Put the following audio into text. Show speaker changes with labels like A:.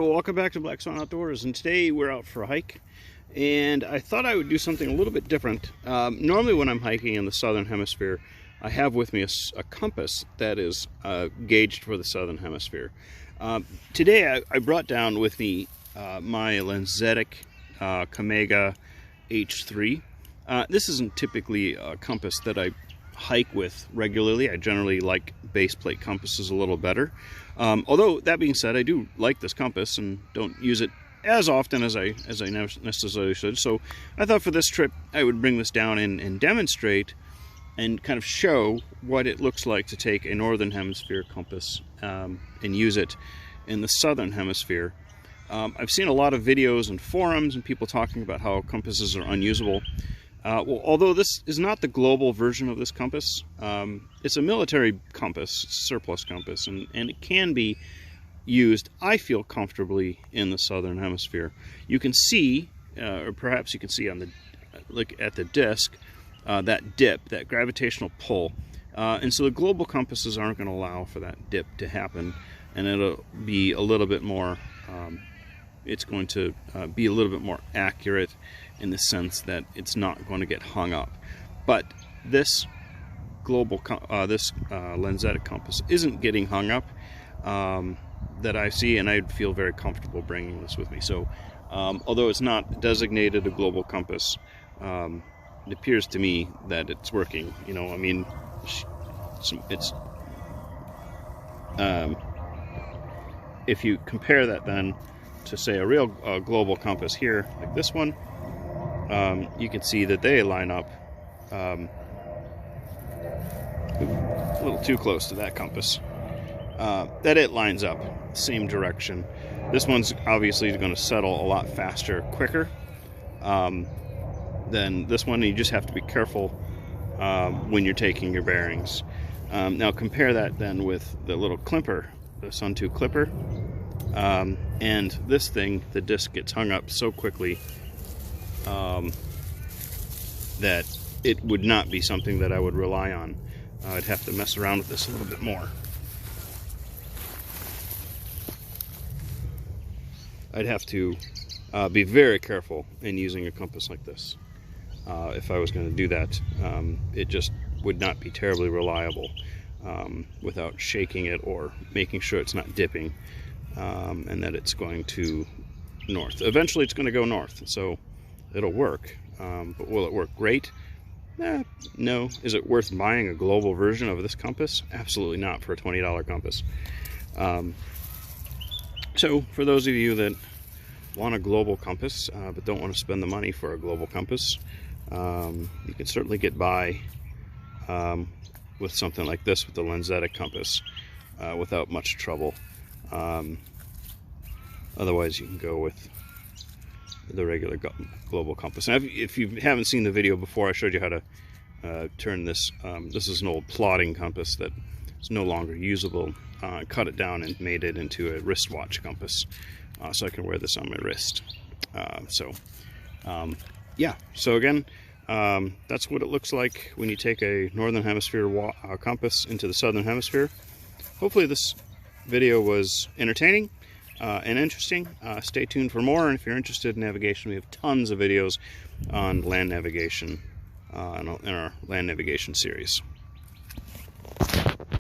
A: Hello, welcome back to Black Swan Outdoors, and today we're out for a hike, and I thought I would do something a little bit different. Normally when I'm hiking in the southern hemisphere, I have with me a compass that is gauged for the southern hemisphere. Today I brought down with me my Lenzetic Kamega H3. This isn't typically a compass that I hike with regularly. I generally like base plate compasses a little better. Although that being said, I do like this compass and don't use it as often as I necessarily should. So I thought for this trip I would bring this down and demonstrate and kind of show what it looks like to take a northern hemisphere compass and use it in the southern hemisphere. I've seen a lot of videos and forums and people talking about how compasses are unusable. Well, although this is not the global version of this compass, it's a military compass, surplus compass, and it can be used, I feel, comfortably in the southern hemisphere. You can see, or perhaps you can see on the look at the disc, that dip, that gravitational pull, and so the global compasses aren't going to allow for that dip to happen, and it'll be a little bit more. It's going to be a little bit more accurate in the sense that it's not going to get hung up. But this Lenzetic compass isn't getting hung up that I see, and I'd feel very comfortable bringing this with me. So although it's not designated a global compass, it appears to me that it's working. You know, I mean, it's if you compare that then to, say, a real global compass here, like this one, you can see that they line up a little too close to that compass, that it lines up same direction. This one's obviously going to settle a lot faster, quicker than this one. You just have to be careful when you're taking your bearings. Now compare that then with the little clipper, the Sun 2 clipper. And this thing, the disc gets hung up so quickly that it would not be something that I would rely on. I'd have to mess around with this a little bit more. I'd have to be very careful in using a compass like this. If I was going to do that, it just would not be terribly reliable without shaking it or making sure it's not dipping. And that it's going to north. Eventually it's going to go north, so it'll work. But will it work great? No. Is it worth buying a global version of this compass? Absolutely not for a $20 compass. So for those of you that want a global compass but don't want to spend the money for a global compass, you can certainly get by with something like this, with the Lenzetic compass, without much trouble. Otherwise you can go with the regular global compass. Now, if you haven't seen the video before, I showed you how to turn this. This is an old plotting compass that is no longer usable. Cut it down and made it into a wristwatch compass, so I can wear this on my wrist. Yeah, so again, that's what it looks like when you take a northern hemisphere compass into the southern hemisphere. Hopefully this video was entertaining and interesting. Stay tuned for more, and if you're interested in navigation, we have tons of videos on land navigation in our land navigation series.